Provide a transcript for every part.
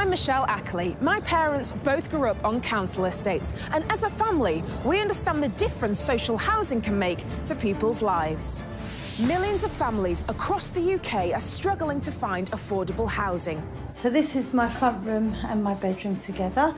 I'm Michelle Ackley. My parents both grew up on council estates, and as a family, we understand the difference social housing can make to people's lives. Millions of families across the UK are struggling to find affordable housing. So this is my front room and my bedroom together.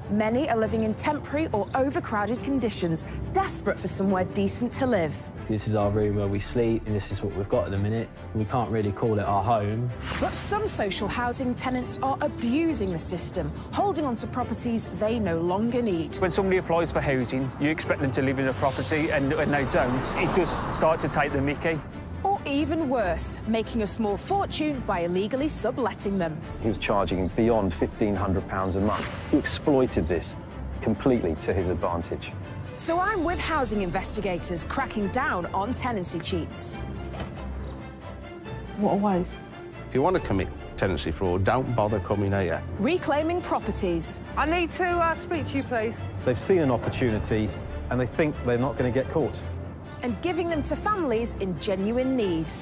Many are living in temporary or overcrowded conditions, desperate for somewhere decent to live. This is our room where we sleep, and this is what we've got at the minute. We can't really call it our home. But some social housing tenants are abusing the system, holding on to properties they no longer need. When somebody applies for housing, you expect them to live in a property, and when they don't, it does start to take the mickey. Or even worse, making a small fortune by illegally subletting them. He was charging beyond £1,500 a month. He exploited this completely to his advantage. So I'm with housing investigators cracking down on tenancy cheats. What a waste. If you want to commit tenancy fraud, don't bother coming here. Reclaiming properties. I need to speak to you, please. They've seen an opportunity and they think they're not going to get caught. And giving them to families in genuine need.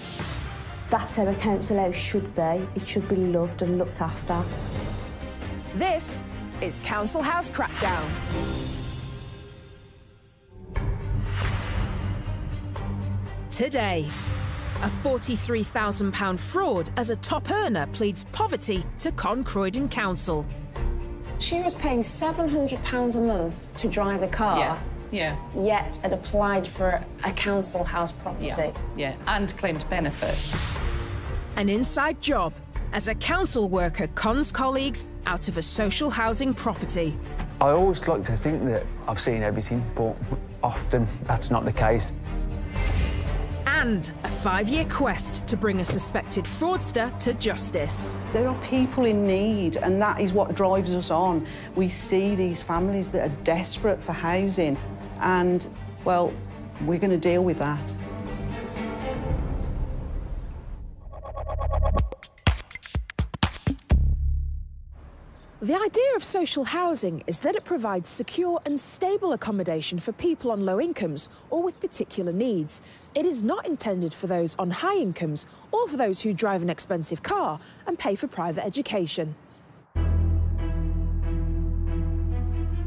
That's how a council house should be. It should be loved and looked after. This is Council House Crackdown. Today, a £43,000 fraud as a top earner pleads poverty to Croydon Council. She was paying £700 a month to drive a car. Yeah. Yet had applied for a council house property. Yeah, and claimed benefit. An inside job as a council worker cons colleagues out of a social housing property. I always like to think that I've seen everything, but often that's not the case. And a 5-year quest to bring a suspected fraudster to justice. There are people in need, and that is what drives us on. We see these families that are desperate for housing, and, well, we're going to deal with that. The idea of social housing is that it provides secure and stable accommodation for people on low incomes or with particular needs. It is not intended for those on high incomes or for those who drive an expensive car and pay for private education.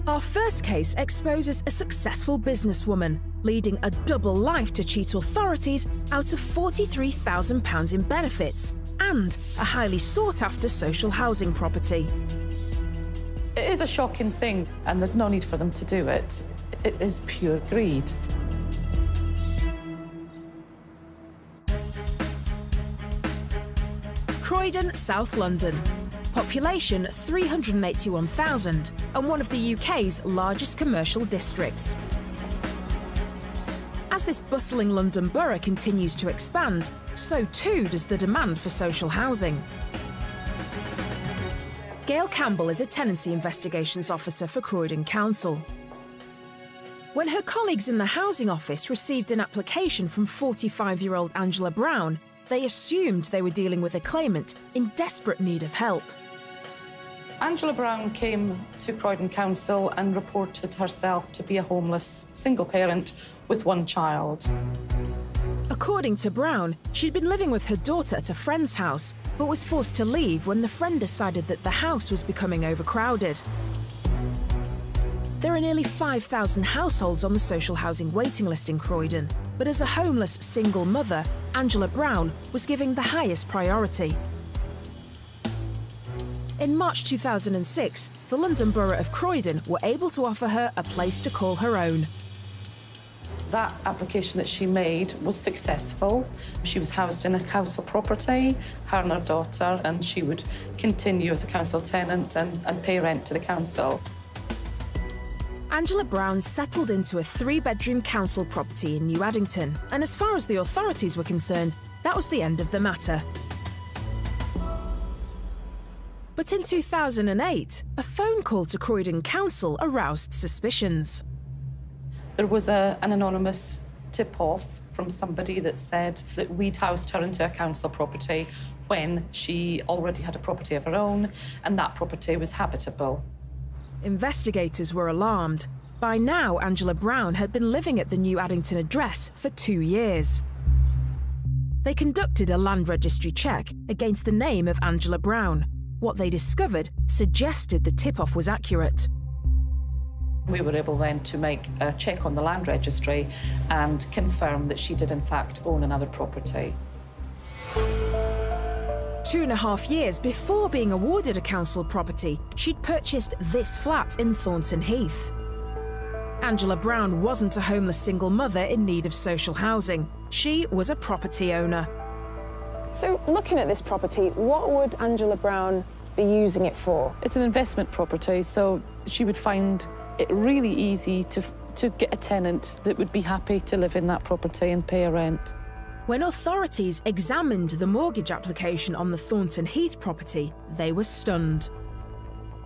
Our first case exposes a successful businesswoman leading a double life to cheat authorities out of £43,000 in benefits and a highly sought-after social housing property. It is a shocking thing, and there's no need for them to do it. It is pure greed. Croydon, South London. Population 381,000 and one of the UK's largest commercial districts. As this bustling London borough continues to expand, so too does the demand for social housing. Gail Campbell is a tenancy investigations officer for Croydon Council. When her colleagues in the housing office received an application from 45-year-old Angela Brown, they assumed they were dealing with a claimant in desperate need of help. Angela Brown came to Croydon Council and reported herself to be a homeless single parent with one child. According to Brown, she'd been living with her daughter at a friend's house, but was forced to leave when the friend decided that the house was becoming overcrowded. There are nearly 5,000 households on the social housing waiting list in Croydon, but as a homeless single mother, Angela Brown was given the highest priority. In March 2006, the London Borough of Croydon were able to offer her a place to call her own. That application that she made was successful. She was housed in a council property, her and her daughter, and she would continue as a council tenant and pay rent to the council. Angela Brown settled into a 3-bedroom council property in New Addington, and as far as the authorities were concerned, that was the end of the matter. But in 2008, a phone call to Croydon Council aroused suspicions. There was an anonymous tip-off from somebody that said that we'd housed her into a council property when she already had a property of her own, and that property was habitable. Investigators were alarmed. By now, Angela Brown had been living at the New Addington address for 2 years. They conducted a land registry check against the name of Angela Brown, What they discovered suggested the tip-off was accurate. We were able then to make a check on the land registry and confirm that she did in fact own another property. 2.5 years before being awarded a council property, she'd purchased this flat in Thornton Heath. Angela Brown wasn't a homeless single mother in need of social housing. She was a property owner. So, looking at this property, what would Angela Brown be using it for? It's an investment property, so she would find it really easy to get a tenant that would be happy to live in that property and pay a rent. When authorities examined the mortgage application on the Thornton Heath property, they were stunned.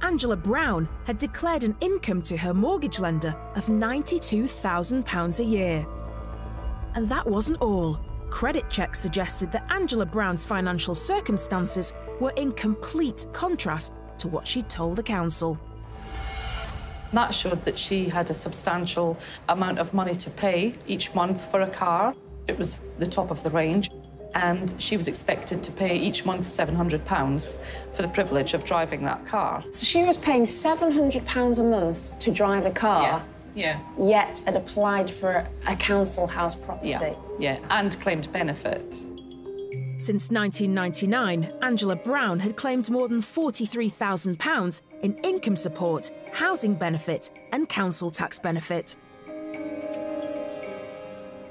Angela Brown had declared an income to her mortgage lender of £92,000 a year. And that wasn't all. Credit checks suggested that Angela Brown's financial circumstances were in complete contrast to what she'd told the council. That showed that she had a substantial amount of money to pay each month for a car. It was the top of the range, and she was expected to pay each month £700 for the privilege of driving that car. So she was paying £700 a month to drive a car, yet had applied for a council house property. Yeah, and claimed benefit. Since 1999, Angela Brown had claimed more than £43,000 in income support, housing benefit and council tax benefit.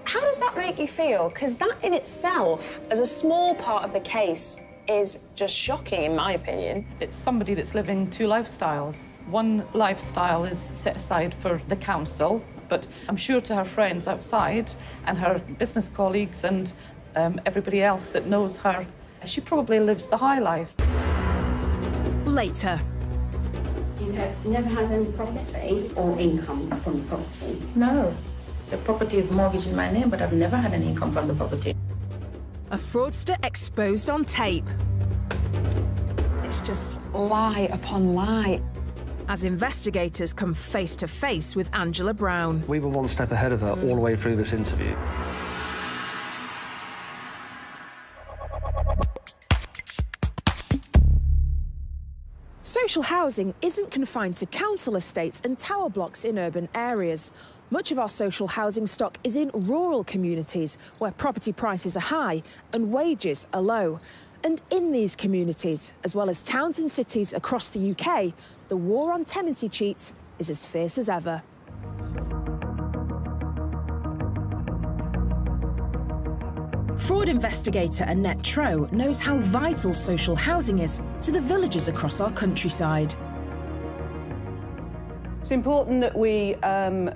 How does that make you feel? Because that in itself, as a small part of the case, is just shocking, in my opinion. It's somebody that's living two lifestyles. One lifestyle is set aside for the council, but I'm sure to her friends outside and her business colleagues and everybody else that knows her, she probably lives the high life. Later. You have never had any property or income from the property? No. The property is mortgaged in my name, but I've never had any income from the property. A fraudster exposed on tape. It's just lie upon lie. As investigators come face to face with Angela Brown. We were one step ahead of her all the way through this interview. Social housing isn't confined to council estates and tower blocks in urban areas. Much of our social housing stock is in rural communities where property prices are high and wages are low. And in these communities, as well as towns and cities across the UK, the war on tenancy cheats is as fierce as ever. Fraud investigator Annette Troe knows how vital social housing is to the villages across our countryside. It's important that we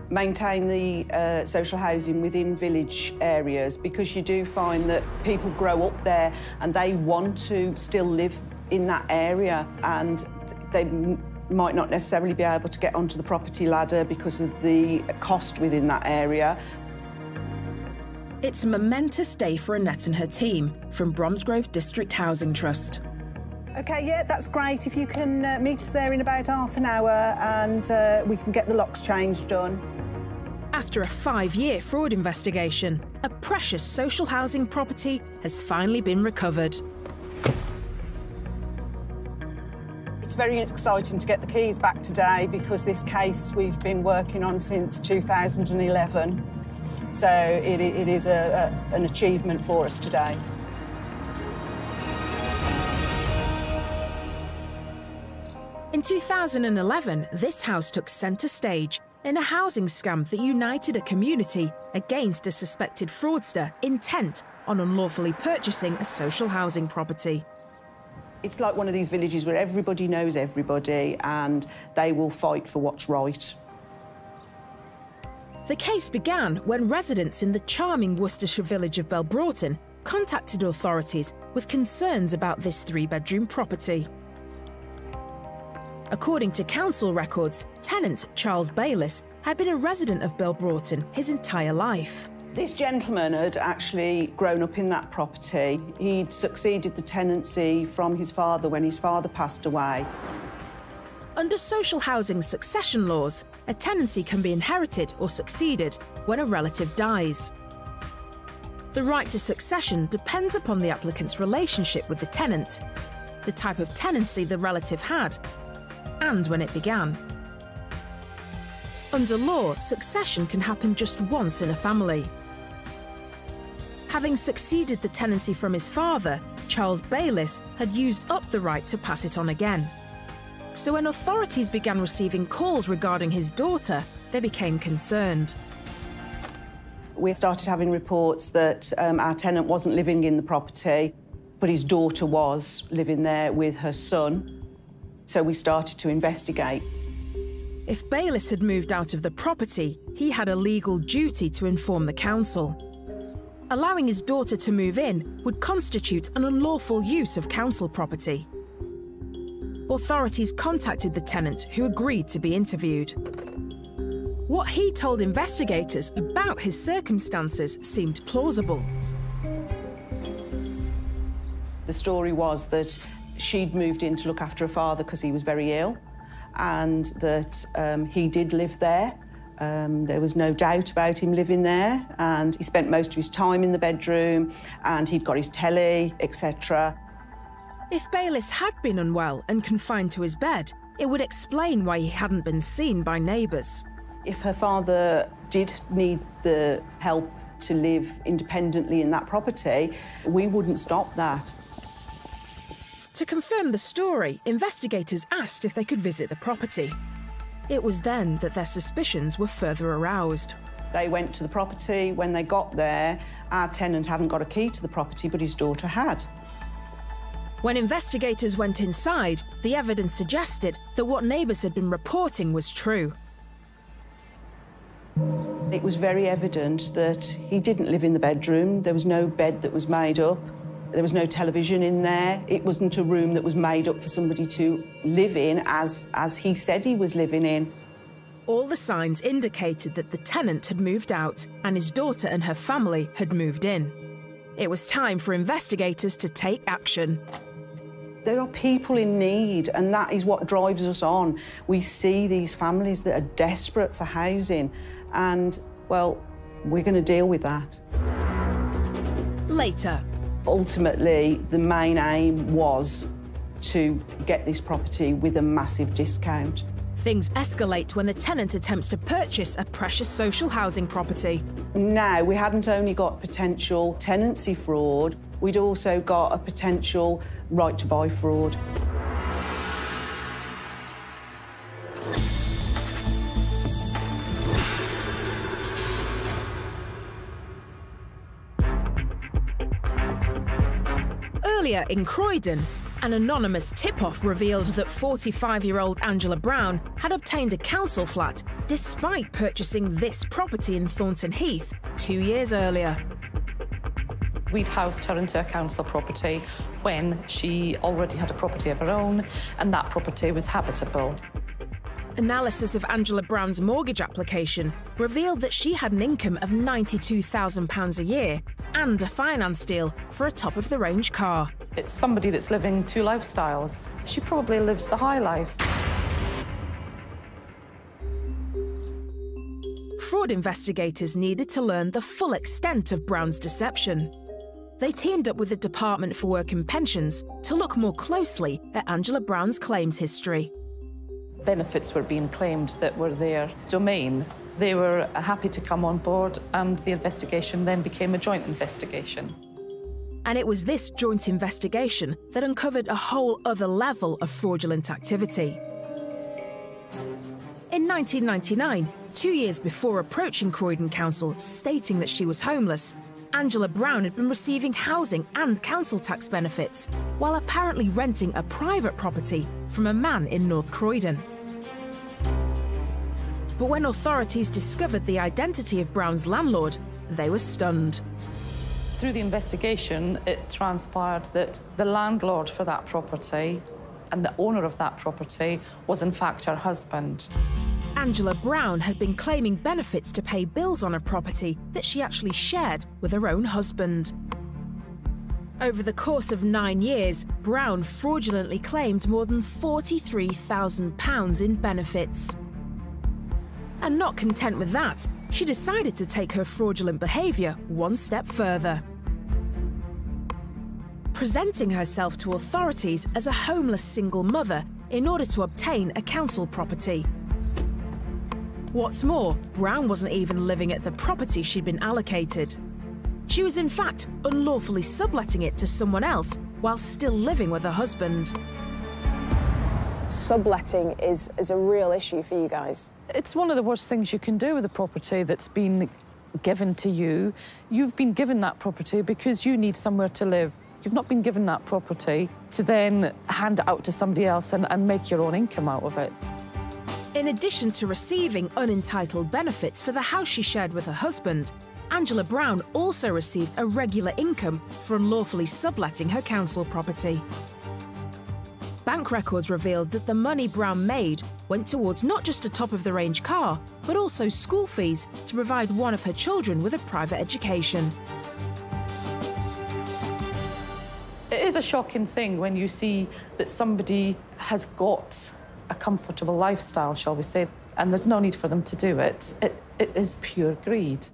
maintain the social housing within village areas, because you do find that people grow up there and they want to still live in that area, and they might not necessarily be able to get onto the property ladder because of the cost within that area. It's a momentous day for Annette and her team from Bromsgrove District Housing Trust. OK, yeah, that's great. If you can meet us there in about half an hour and we can get the locks changed done. After a 5-year fraud investigation, a precious social housing property has finally been recovered. It's very exciting to get the keys back today, because this case we've been working on since 2011. So it is an achievement for us today. In 2011, this house took centre stage in a housing scam that united a community against a suspected fraudster intent on unlawfully purchasing a social housing property. It's like one of these villages where everybody knows everybody and they will fight for what's right. The case began when residents in the charming Worcestershire village of Belbroughton contacted authorities with concerns about this 3-bedroom property. According to council records, tenant Charles Bayliss had been a resident of Belbroughton his entire life. This gentleman had actually grown up in that property. He'd succeeded the tenancy from his father when his father passed away. Under social housing succession laws, a tenancy can be inherited or succeeded when a relative dies. The right to succession depends upon the applicant's relationship with the tenant. the type of tenancy the relative had, and when it began. Under law, succession can happen just once in a family. Having succeeded the tenancy from his father, Charles Bayliss had used up the right to pass it on again. So when authorities began receiving calls regarding his daughter, they became concerned. We started having reports that our tenant wasn't living in the property, but his daughter was living there with her son. So we started to investigate. If Bayliss had moved out of the property, he had a legal duty to inform the council. Allowing his daughter to move in would constitute an unlawful use of council property. Authorities contacted the tenant, who agreed to be interviewed. What he told investigators about his circumstances seemed plausible. The story was that she'd moved in to look after her father because he was very ill, and that he did live there. There was no doubt about him living there, and he spent most of his time in the bedroom, and he'd got his telly, etc. If Bayliss had been unwell and confined to his bed, it would explain why he hadn't been seen by neighbours. If her father did need the help to live independently in that property, we wouldn't stop that. To confirm the story, investigators asked if they could visit the property. It was then that their suspicions were further aroused. They went to the property. When they got there, our tenant hadn't got a key to the property, but his daughter had. When investigators went inside, the evidence suggested that what neighbours had been reporting was true. It was very evident that he didn't live in the bedroom. There was no bed that was made up. There was no television in there. It wasn't a room that was made up for somebody to live in as he said he was living in. All the signs indicated that the tenant had moved out and his daughter and her family had moved in. It was time for investigators to take action. There are people in need, and that is what drives us on. We see these families that are desperate for housing, and, well, we're going to deal with that. Later. Ultimately, the main aim was to get this property with a massive discount. Things escalate when the tenant attempts to purchase a precious social housing property. Now, we hadn't only got potential tenancy fraud, we'd also got a potential right-to-buy fraud. Earlier in Croydon, an anonymous tip-off revealed that 45-year-old Angela Brown had obtained a council flat despite purchasing this property in Thornton Heath 2 years earlier. We'd housed her into a council property when she already had a property of her own, and that property was habitable. Analysis of Angela Brown's mortgage application revealed that she had an income of £92,000 a year and a finance deal for a top-of-the-range car. It's somebody that's living two lifestyles. She probably lives the high life. Fraud investigators needed to learn the full extent of Brown's deception. They teamed up with the Department for Work and Pensions to look more closely at Angela Brown's claims history. Benefits were being claimed that were their domain. They were happy to come on board, and the investigation then became a joint investigation. And it was this joint investigation that uncovered a whole other level of fraudulent activity. In 1999, 2 years before approaching Croydon Council stating that she was homeless, Angela Brown had been receiving housing and council tax benefits while apparently renting a private property from a man in North Croydon. But when authorities discovered the identity of Brown's landlord, they were stunned. Through the investigation, it transpired that the landlord for that property and the owner of that property was in fact her husband. Angela Brown had been claiming benefits to pay bills on a property that she actually shared with her own husband. Over the course of 9 years, Brown fraudulently claimed more than £43,000 in benefits. And not content with that, she decided to take her fraudulent behaviour one step further. presenting herself to authorities as a homeless single mother in order to obtain a council property. What's more, Brown wasn't even living at the property she'd been allocated. She was in fact unlawfully subletting it to someone else while still living with her husband. Subletting is a real issue for you guys. It's one of the worst things you can do with a property that's been given to you. You've been given that property because you need somewhere to live. You've not been given that property to then hand it out to somebody else and make your own income out of it. In addition to receiving unentitled benefits for the house she shared with her husband, Angela Brown also received a regular income for unlawfully subletting her council property. Bank records revealed that the money Brown made went towards not just a top-of-the-range car, but also school fees to provide one of her children with a private education. It is a shocking thing when you see that somebody has got a comfortable lifestyle, shall we say, and there's no need for them to do it. It is pure greed.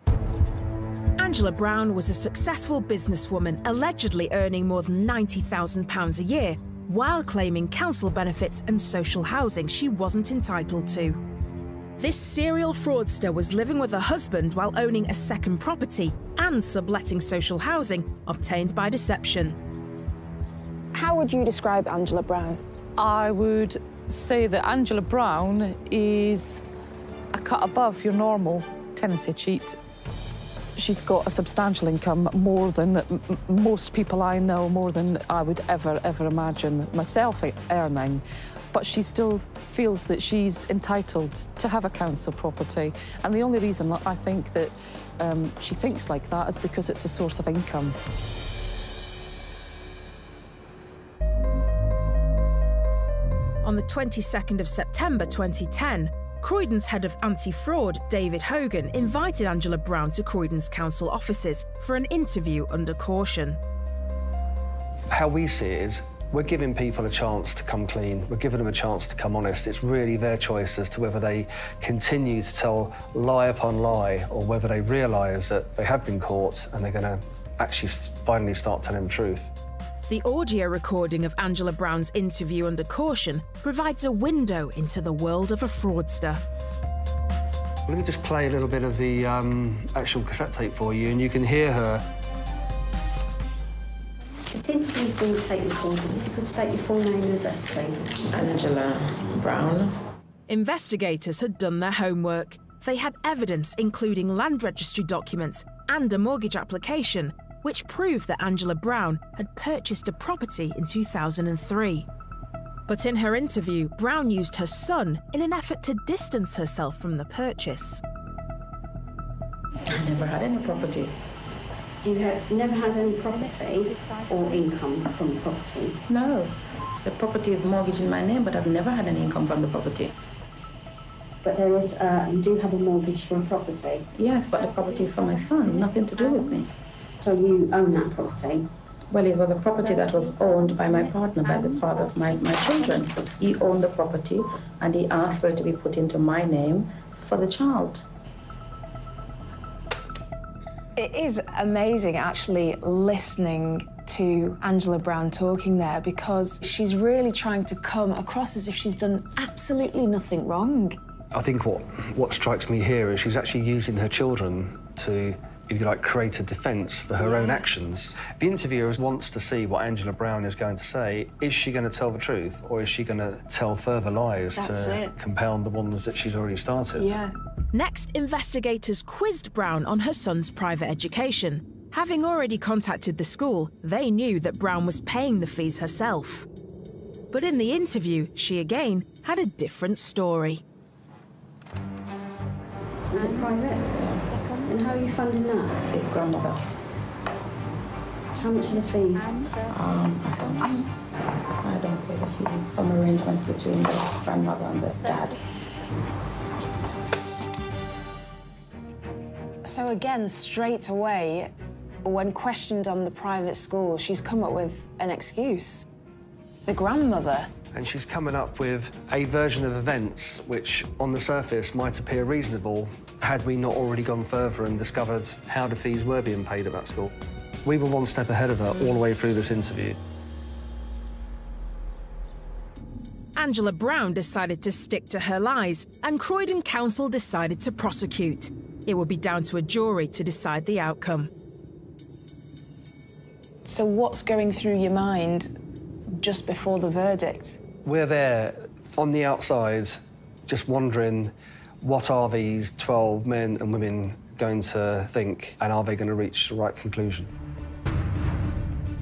Angela Brown was a successful businesswoman, allegedly earning more than £90,000 a year, while claiming council benefits and social housing she wasn't entitled to. This serial fraudster was living with her husband while owning a second property and subletting social housing obtained by deception. How would you describe Angela Brown? I would say that Angela Brown is a cut above your normal tenancy cheat. She's got a substantial income, more than most people I know, more than I would ever imagine myself earning. But she still feels that she's entitled to have a council property. And the only reason I think that she thinks like that is because it's a source of income. On the 22nd of September 2010, Croydon's head of anti-fraud, David Hogan, invited Angela Brown to Croydon's council offices for an interview under caution. How we see it is, we're giving people a chance to come clean. We're giving them a chance to come honest. It's really their choice as to whether they continue to tell lie upon lie or whether they realise that they have been caught and they're going to actually finally start telling the truth. The audio recording of Angela Brown's interview under caution provides a window into the world of a fraudster. Let me just play a little bit of the actual cassette tape for you, and you can hear her. This interview's being taken forward. If you could state your full name and address, please. Angela Brown. Investigators had done their homework. They had evidence, including land registry documents and a mortgage application, which proved that Angela Brown had purchased a property in 2003. But in her interview, Brown used her son in an effort to distance herself from the purchase. I never had any property. You never had any property or income from the property? No. The property is mortgaged in my name, but I've never had any income from the property. But there is, you do have a mortgage for a property? Yes, but the property is for my son, nothing to do with me. So you own that property? Well, it was a property that was owned by my partner, by the father of my children. He owned the property and he asked for it to be put into my name for the child. It is amazing actually listening to Angela Brown talking there, because she's really trying to come across as if she's done absolutely nothing wrong. I think what strikes me here is she's actually using her children to, if you like, create a defence for her own actions. The interviewer wants to see what Angela Brown is going to say. Is she going to tell the truth, or is she going to tell further lies to compound the ones that she's already started? Yeah. Next, investigators quizzed Brown on her son's private education. Having already contacted the school, they knew that Brown was paying the fees herself. But in the interview, she again had a different story. Is it private? And how are you funding that? His grandmother. How much are the fees? I don't pay the fees. Some arrangements between the grandmother and the dad. So again, straight away, when questioned on the private school, she's come up with an excuse. The grandmother. And she's coming up with a version of events which, on the surface, might appear reasonable had we not already gone further and discovered how the fees were being paid at that school. We were one step ahead of her all the way through this interview. Angela Brown decided to stick to her lies, and Croydon Council decided to prosecute. It would be down to a jury to decide the outcome. So what's going through your mind just before the verdict? We're there on the outside, just wondering, what are these 12 men and women going to think, and are they going to reach the right conclusion?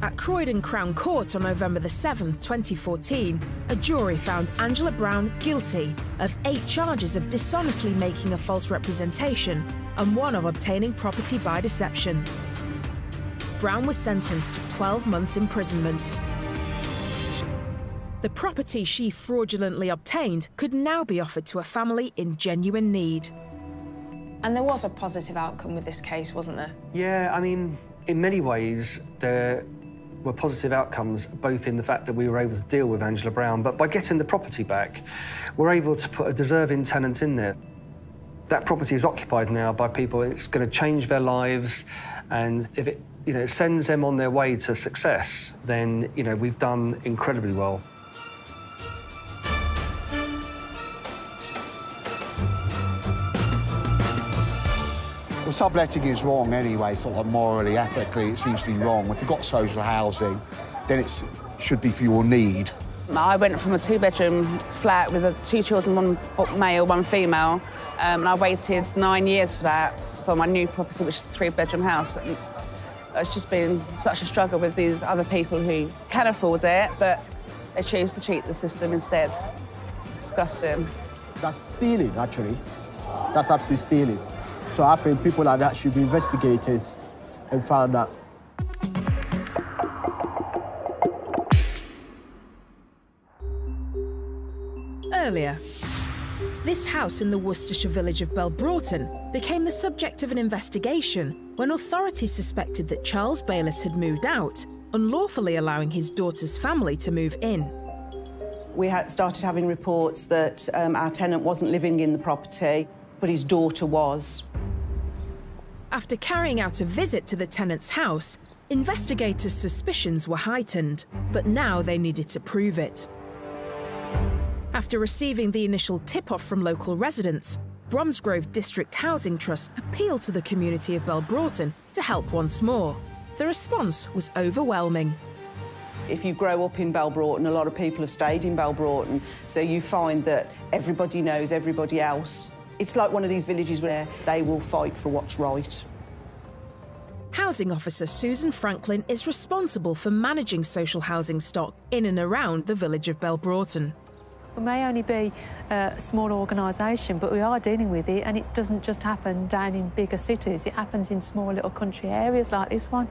At Croydon Crown Court on November the 7th, 2014, a jury found Angela Brown guilty of 8 charges of dishonestly making a false representation and 1 of obtaining property by deception. Brown was sentenced to 12 months imprisonment. The property she fraudulently obtained could now be offered to a family in genuine need. And there was a positive outcome with this case, wasn't there? Yeah, I mean, in many ways, there were positive outcomes, both in the fact that we were able to deal with Angela Brown, but by getting the property back, we're able to put a deserving tenant in there. That property is occupied now by people. It's going to change their lives, and if it, sends them on their way to success, then, we've done incredibly well. Well, subletting is wrong anyway, sort of morally, ethically, it seems to be wrong. If you've got social housing, then it should be for your need. I went from a 2-bedroom flat with 2 children, 1 male, 1 female, and I waited 9 years for that, for my new property, which is a 3-bedroom house. And it's just been such a struggle with these other people who can afford it, but they choose to cheat the system instead. Disgusting. That's stealing, actually. That's absolutely stealing. So I think people like that should be investigated and found out. Earlier, this house in the Worcestershire village of Belbroughton became the subject of an investigation when authorities suspected that Charles Bayliss had moved out, unlawfully allowing his daughter's family to move in. We had started having reports that our tenant wasn't living in the property, but his daughter was. After carrying out a visit to the tenant's house, investigators' suspicions were heightened, but now they needed to prove it. After receiving the initial tip-off from local residents, Bromsgrove District Housing Trust appealed to the community of Belbroughton to help once more. The response was overwhelming. If you grow up in Belbroughton, a lot of people have stayed in Belbroughton, so you find that everybody knows everybody else. It's like one of these villages where they will fight for what's right. Housing officer Susan Franklin is responsible for managing social housing stock in and around the village of Belbroughton. We may only be a small organisation, but we are dealing with it, and it doesn't just happen down in bigger cities. It happens in small little country areas like this one.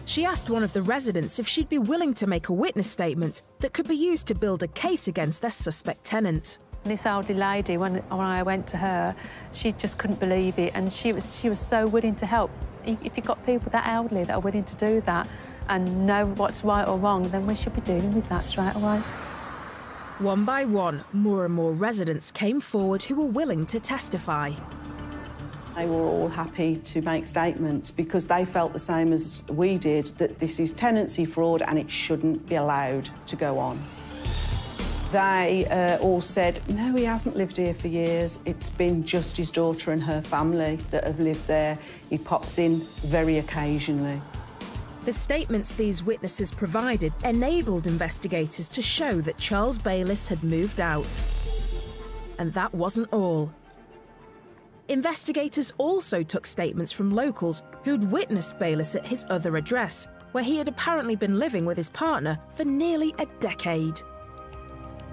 She asked one of the residents if she'd be willing to make a witness statement that could be used to build a case against their suspect tenant. This elderly lady, when I went to her, she just couldn't believe it, and she was so willing to help. If you've got people that elderly that are willing to do that and know what's right or wrong, then we should be dealing with that straight away. One by one, more and more residents came forward who were willing to testify. They were all happy to make statements because they felt the same as we did, that this is tenancy fraud and it shouldn't be allowed to go on. They all said, no, he hasn't lived here for years. It's been just his daughter and her family that have lived there. He pops in very occasionally. The statements these witnesses provided enabled investigators to show that Charles Bayliss had moved out. And that wasn't all. Investigators also took statements from locals who'd witnessed Bayliss at his other address, where he had apparently been living with his partner for nearly a decade.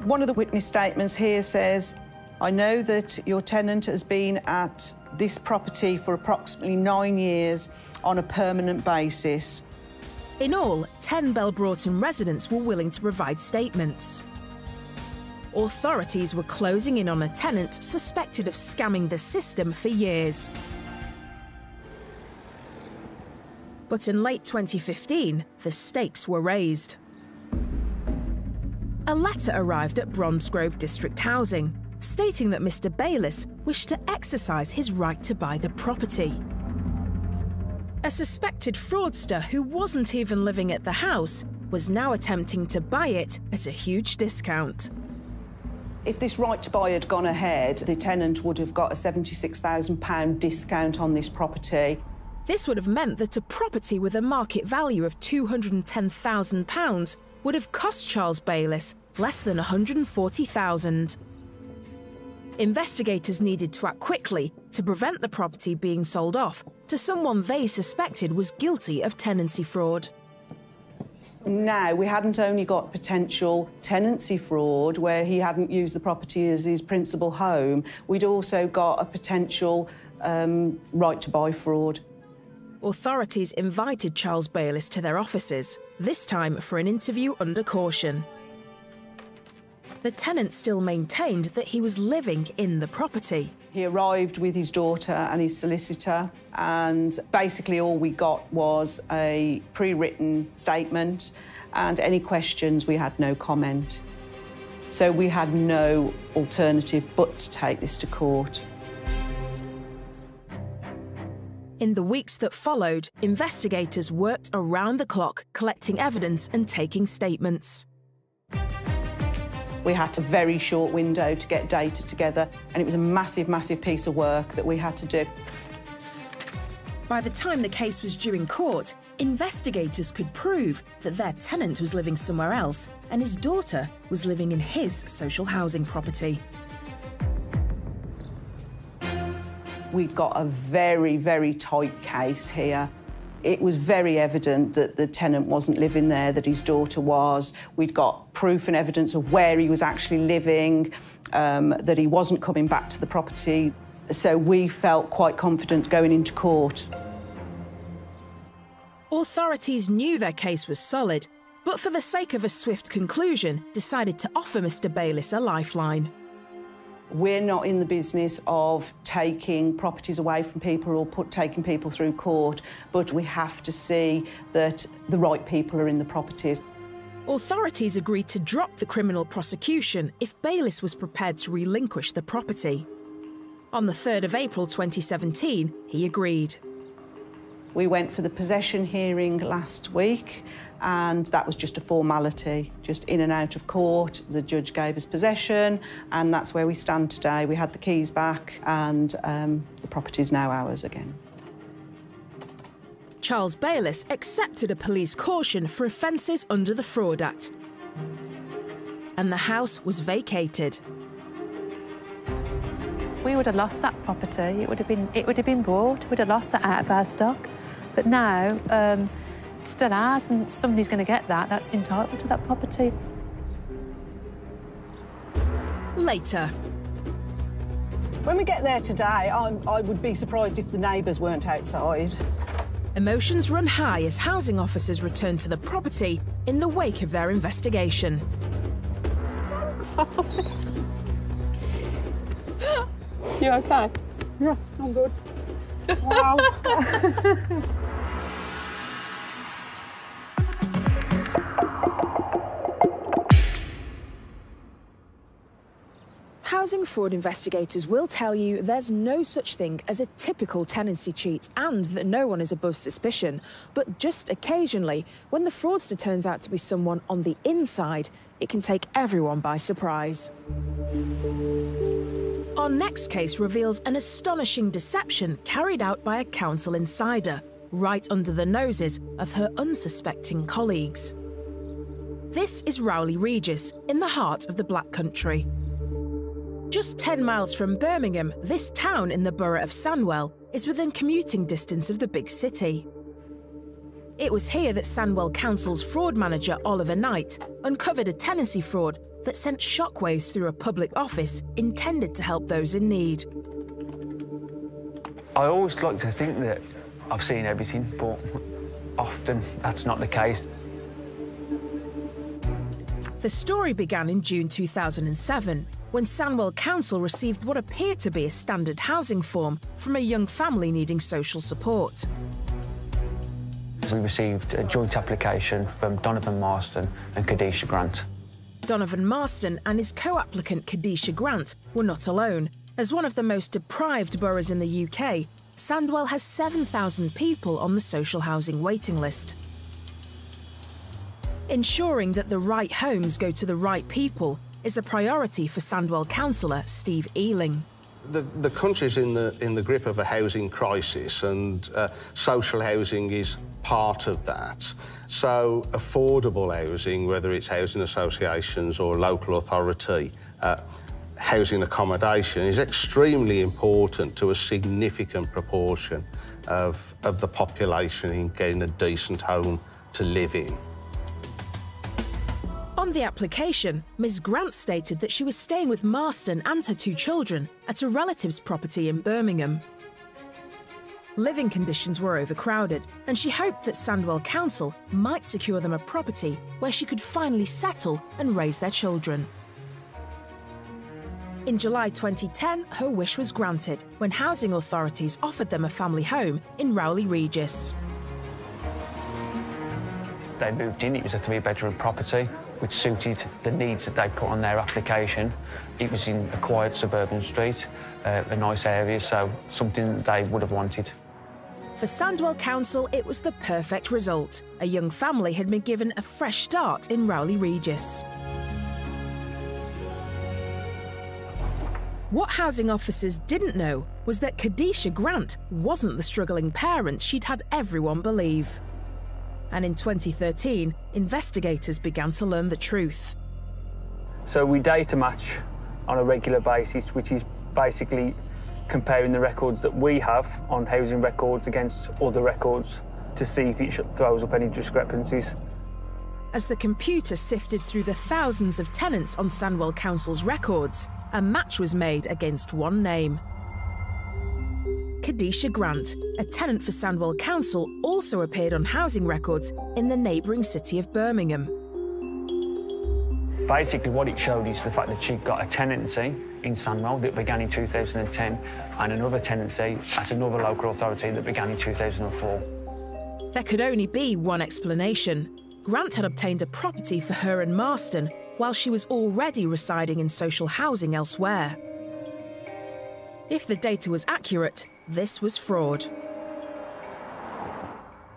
One of the witness statements here says, I know that your tenant has been at this property for approximately 9 years on a permanent basis. In all, 10 Belbroughton residents were willing to provide statements. Authorities were closing in on a tenant suspected of scamming the system for years. But in late 2015, the stakes were raised. A letter arrived at Bromsgrove District Housing, stating that Mr. Bayliss wished to exercise his right to buy the property. A suspected fraudster who wasn't even living at the house was now attempting to buy it at a huge discount. If this right to buy had gone ahead, the tenant would have got a £76,000 discount on this property. This would have meant that a property with a market value of £210,000 would have cost Charles Bayliss less than £140,000. Investigators needed to act quickly to prevent the property being sold off to someone they suspected was guilty of tenancy fraud. Now, we hadn't only got potential tenancy fraud where he hadn't used the property as his principal home, we'd also got a potential right to buy fraud. Authorities invited Charles Bayliss to their offices, this time for an interview under caution. The tenant still maintained that he was living in the property. He arrived with his daughter and his solicitor, and basically all we got was a pre-written statement, and any questions, we had no comment. So we had no alternative but to take this to court. In the weeks that followed, investigators worked around the clock, collecting evidence and taking statements. We had a very short window to get data together, and it was a massive, massive piece of work that we had to do. By the time the case was due in court, investigators could prove that their tenant was living somewhere else and his daughter was living in his social housing property. We've got a very, very tight case here. It was very evident that the tenant wasn't living there, that his daughter was. We'd got proof and evidence of where he was actually living, that he wasn't coming back to the property. So we felt quite confident going into court. Authorities knew their case was solid, but for the sake of a swift conclusion, decided to offer Mr. Bayliss a lifeline. We're not in the business of taking properties away from people or taking people through court, but we have to see that the right people are in the properties. Authorities agreed to drop the criminal prosecution if Bayliss was prepared to relinquish the property. On the 3rd of April 2017, he agreed. We went for the possession hearing last week, and that was just a formality, just in and out of court. The judge gave us possession, and that's where we stand today. We had the keys back, and the property's now ours again. Charles Bayliss accepted a police caution for offences under the Fraud Act, and the house was vacated. We would have lost that property. It would have been bought. We'd have lost that out of our stock. But now, it's still ours, and somebody's going to get that. That's entitled to that property. Later. When we get there today, I would be surprised if the neighbours weren't outside. Emotions run high as housing officers return to the property in the wake of their investigation. You okay? Yeah, I'm good. Wow. Housing fraud investigators will tell you there's no such thing as a typical tenancy cheat and that no one is above suspicion. But just occasionally, when the fraudster turns out to be someone on the inside, it can take everyone by surprise. Our next case reveals an astonishing deception carried out by a council insider, right under the noses of her unsuspecting colleagues. This is Rowley Regis, in the heart of the Black Country. Just 10 miles from Birmingham, this town in the borough of Sandwell is within commuting distance of the big city. It was here that Sandwell Council's fraud manager, Oliver Knight, uncovered a tenancy fraud that sent shockwaves through a public office intended to help those in need. I always like to think that I've seen everything, but often that's not the case. The story began in June 2007, when Sandwell Council received what appeared to be a standard housing form from a young family needing social support. We received a joint application from Donovan Marston and Kadisha Grant. Donovan Marston and his co-applicant Kadisha Grant were not alone. As one of the most deprived boroughs in the UK, Sandwell has 7,000 people on the social housing waiting list. Ensuring that the right homes go to the right people is a priority for Sandwell councillor Steve Ealing. The country's in the grip of a housing crisis, and social housing is part of that. So affordable housing, whether it's housing associations or local authority, housing accommodation is extremely important to a significant proportion of the population in getting a decent home to live in. On the application, Ms. Grant stated that she was staying with Marston and her 2 children at a relative's property in Birmingham. Living conditions were overcrowded, and she hoped that Sandwell Council might secure them a property where she could finally settle and raise their children. In July 2010, her wish was granted when housing authorities offered them a family home in Rowley Regis. They moved in, it was a 3-bedroom property, which suited the needs that they put on their application. It was in a quiet suburban street, a nice area, so something that they would have wanted. For Sandwell Council, it was the perfect result. A young family had been given a fresh start in Rowley Regis. What housing officers didn't know was that Kadisha Grant wasn't the struggling parent she'd had everyone believe. And in 2013, investigators began to learn the truth. So we data match on a regular basis, which is basically comparing the records that we have on housing records against other records to see if it throws up any discrepancies. As the computer sifted through the thousands of tenants on Sandwell Council's records, a match was made against one name. Kadisha Grant, a tenant for Sandwell Council, also appeared on housing records in the neighbouring city of Birmingham. Basically, what it showed is the fact that she got a tenancy in Sandwell that began in 2010 and another tenancy at another local authority that began in 2004. There could only be one explanation. Grant had obtained a property for her and Marston while she was already residing in social housing elsewhere. If the data was accurate, this was fraud.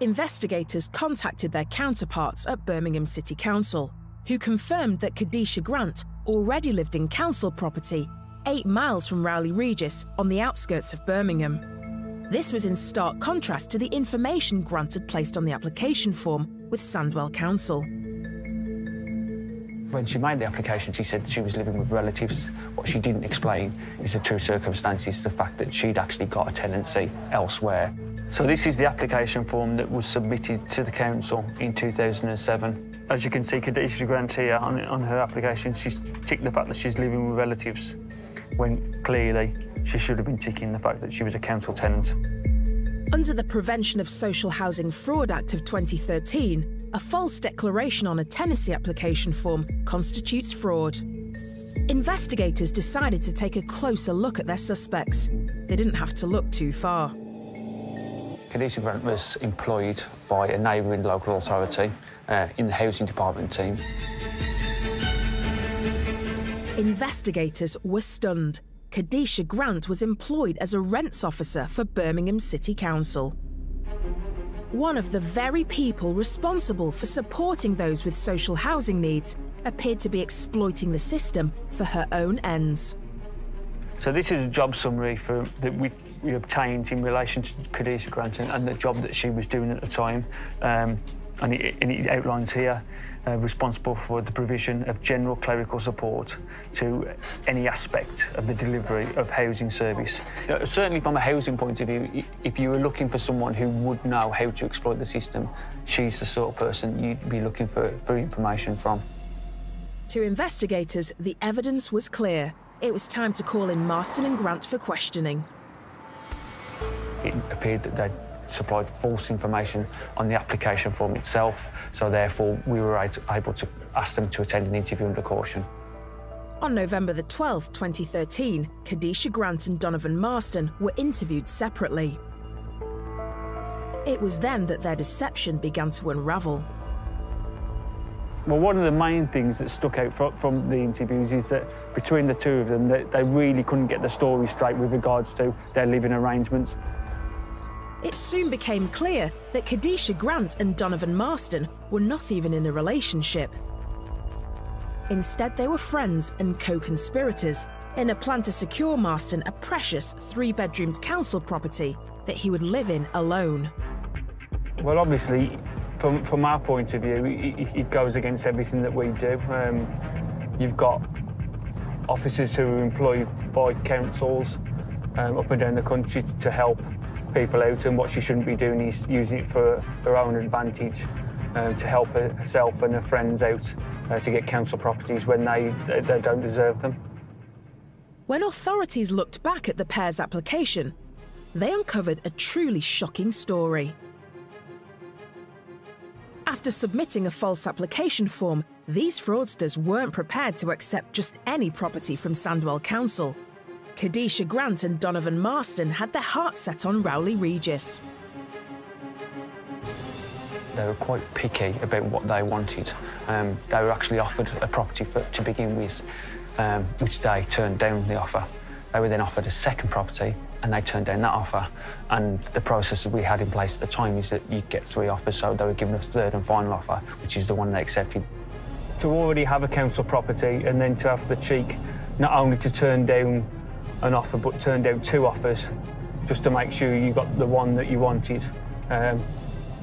Investigators contacted their counterparts at Birmingham City Council, who confirmed that Kadisha Grant already lived in council property 8 miles from Rowley Regis on the outskirts of Birmingham. This was in stark contrast to the information Grant had placed on the application form with Sandwell Council. When she made the application, she said she was living with relatives. What she didn't explain is the true circumstances, the fact that she'd actually got a tenancy elsewhere. So this is the application form that was submitted to the council in 2007. As you can see, Kadisha Grant here on her application, she's ticked the fact that she's living with relatives, when clearly she should have been ticking the fact that she was a council tenant. Under the Prevention of Social Housing Fraud Act of 2013, a false declaration on a tenancy application form constitutes fraud. Investigators decided to take a closer look at their suspects. They didn't have to look too far. Kadisha Grant was employed by a neighbouring local authority in the housing department team. Investigators were stunned. Kadisha Grant was employed as a rents officer for Birmingham City Council. One of the very people responsible for supporting those with social housing needs appeared to be exploiting the system for her own ends. So this is a job summary that we obtained in relation to Kadisha Grant and the job that she was doing at the time. And it outlines here, responsible for the provision of general clerical support to any aspect of the delivery of housing service. Certainly from a housing point of view, if you were looking for someone who would know how to exploit the system, she's the sort of person you'd be looking for information from. To investigators, the evidence was clear. It was time to call in Marston and Grant for questioning. It appeared that they'd supplied false information on the application form itself, so therefore we were able to ask them to attend an interview under caution. On November the 12th, 2013, Kadisha Grant and Donovan Marston were interviewed separately. It was then that their deception began to unravel. Well, one of the main things that stuck out from the interviews is that between the two of them, they really couldn't get the story straight with regards to their living arrangements. It soon became clear that Khadisha Grant and Donovan Marston were not even in a relationship. Instead, they were friends and co-conspirators in a plan to secure Marston a precious 3-bedroomed council property that he would live in alone. Well, obviously, from our point of view, it goes against everything that we do. You've got officers who are employed by councils up and down the country to help people out, and what she shouldn't be doing is using it for her own advantage, to help herself and her friends out to get council properties when they don't deserve them. When authorities looked back at the pair's application, they uncovered a truly shocking story. After submitting a false application form, these fraudsters weren't prepared to accept just any property from Sandwell Council. Khadisha Grant and Donovan Marston had their hearts set on Rowley Regis. They were quite picky about what they wanted. They were actually offered a property to begin with, which they turned down the offer. They were then offered a second property, and they turned down that offer. And the process that we had in place at the time is that you get 3 offers, so they were given a third and final offer, which is the one they accepted. To already have a council property and then to have the cheek not only to turn down an offer, but turn down 2 offers, just to make sure you got the one that you wanted.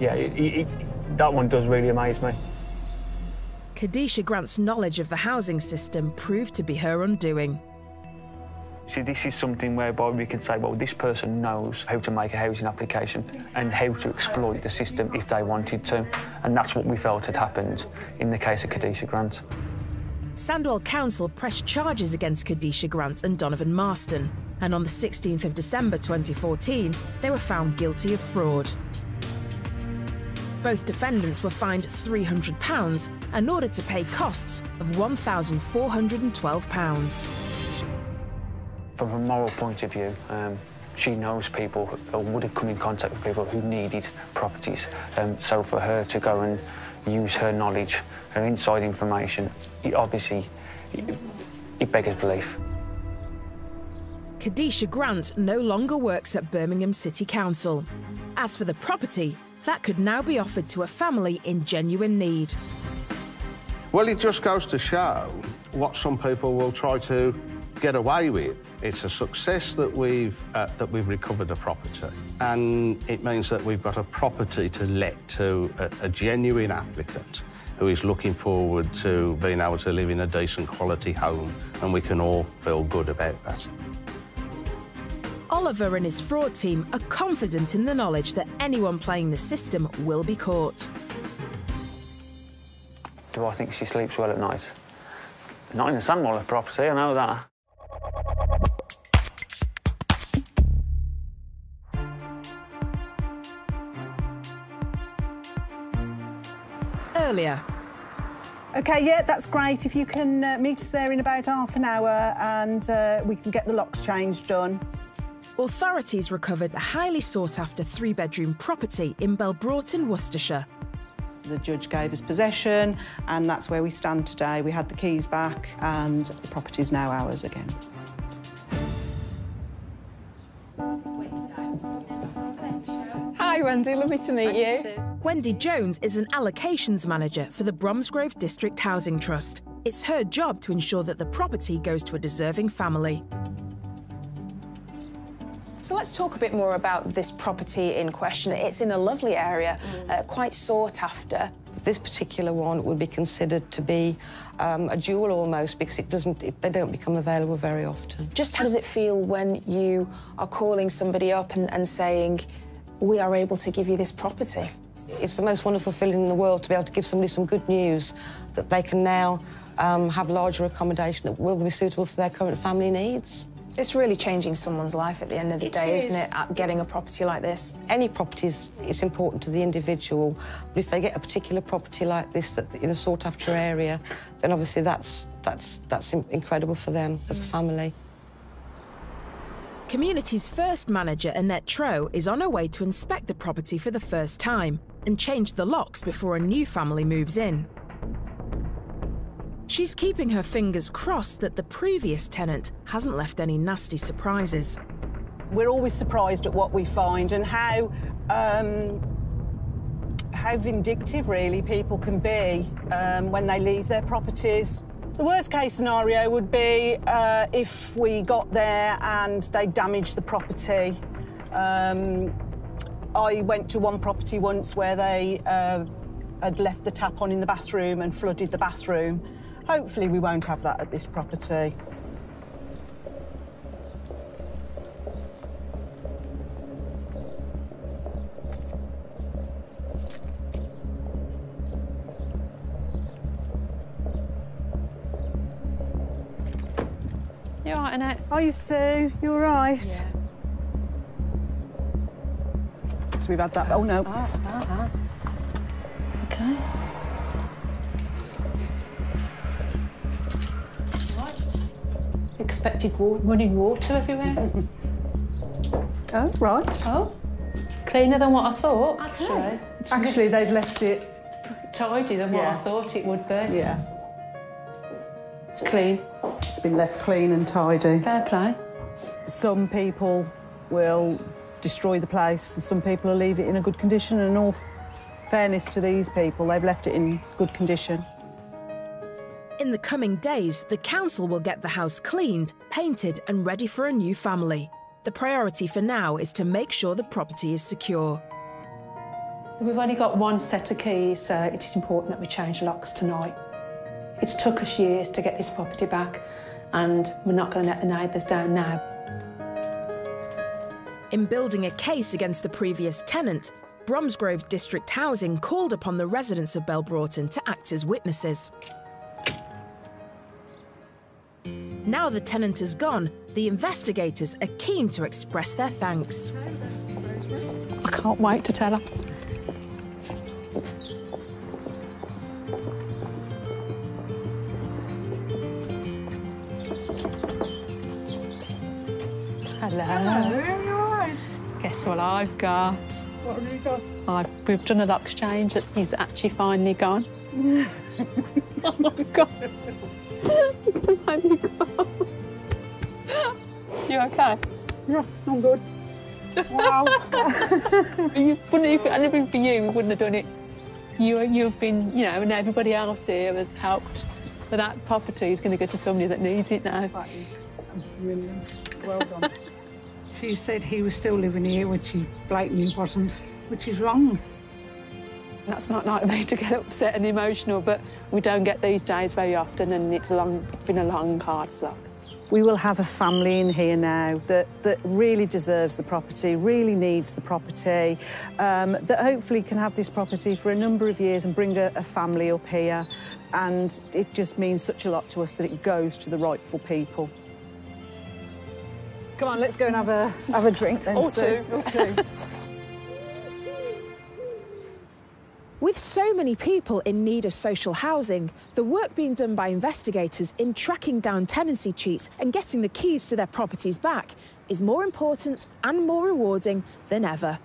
Yeah, that one does really amaze me. Khadisha Grant's knowledge of the housing system proved to be her undoing. See, this is something whereby we can say, well, this person knows how to make a housing application and how to exploit the system if they wanted to. And that's what we felt had happened in the case of Khadisha Grant. Sandwell Council pressed charges against Khadisha Grant and Donovan Marston, and on the 16th of December 2014, they were found guilty of fraud. Both defendants were fined £300 and ordered to pay costs of £1,412. From a moral point of view, she knows people, or would have come in contact with people who needed properties. So for her to go and use her knowledge, her inside information, it beggars belief. Khadisha Grant no longer works at Birmingham City Council. As for the property, that could now be offered to a family in genuine need. Well, it just goes to show what some people will try to get away with. It's a success that we've recovered a property, and it means that we've got a property to let to a genuine applicant who is looking forward to being able to live in a decent quality home, and we can all feel good about that. Oliver and his fraud team are confident in the knowledge that anyone playing the system will be caught. Do I think she sleeps well at night? Not in the Sandwell property, I know that. Earlier. OK, yeah, that's great. If you can meet us there in about half an hour and we can get the locks changed done. Authorities recovered a highly sought-after 3-bedroom property in Belbroughton, Worcestershire. The judge gave us possession, and that's where we stand today. We had the keys back, and the property's now ours again. Hi, Wendy. Lovely to meet you. Wendy Jones is an allocations manager for the Bromsgrove District Housing Trust. It's her job to ensure that the property goes to a deserving family. So let's talk a bit more about this property in question. It's in a lovely area, quite sought after. This particular one would be considered to be a jewel almost, because they don't become available very often. Just how does it feel when you are calling somebody up and saying, we are able to give you this property? It's the most wonderful feeling in the world to be able to give somebody some good news that they can now have larger accommodation that will be suitable for their current family needs. It's really changing someone's life at the end of the day, isn't it, getting a property like this? Any property is important to the individual, but if they get a particular property like this that in a sought-after area, then obviously that's incredible for them as a family. Community's first manager, Annette Troe, is on her way to inspect the property for the first time and change the locks before a new family moves in. She's keeping her fingers crossed that the previous tenant hasn't left any nasty surprises. We're always surprised at what we find and how vindictive, really, people can be when they leave their properties. The worst case scenario would be if we got there and they damaged the property. I went to one property once where they had left the tap on in the bathroom and flooded the bathroom. Hopefully we won't have that at this property. You all right, Annette? Are you, Sue? You all right? Yeah. So we've had that. Oh, no. Okay. Expected running water everywhere. Oh, right. Oh, cleaner than what I thought, actually. Actually, they've left it tidy than what I thought it would be. Yeah. It's clean. It's been left clean and tidy. Fair play. Some people will destroy the place, and some people will leave it in a good condition, and in all fairness to these people, they've left it in good condition. In the coming days, the council will get the house cleaned, painted and ready for a new family. The priority for now is to make sure the property is secure. We've only got one set of keys, so it is important that we change locks tonight. It's took us years to get this property back, and we're not going to let the neighbours down now. In building a case against the previous tenant, Bromsgrove District Housing called upon the residents of Belbroughton to act as witnesses. Now the tenant is gone, the investigators are keen to express their thanks. I can't wait to tell her. Hello. Hello, you all right? Guess what I've got? What have you got? We've done a lock exchange that he's actually finally gone. Oh my God. Finally gone. You okay? Yeah, I'm good. Wow. If it hadn't been for you, we wouldn't have done it. You've been, you know, and everybody else here has helped. So that property is going to go to somebody that needs it now. That is brilliant. Well done. She said he was still living here when she blatantly wasn't, which is wrong. That's not like me to get upset and emotional, but we don't get these days very often, and it's been a long, hard slog. We will have a family in here now that really deserves the property, really needs the property, that hopefully can have this property for a number of years and bring a family up here. And it just means such a lot to us that it goes to the rightful people. Come on, let's go and have a drink then, Sue. Or two. With so many people in need of social housing, the work being done by investigators in tracking down tenancy cheats and getting the keys to their properties back is more important and more rewarding than ever.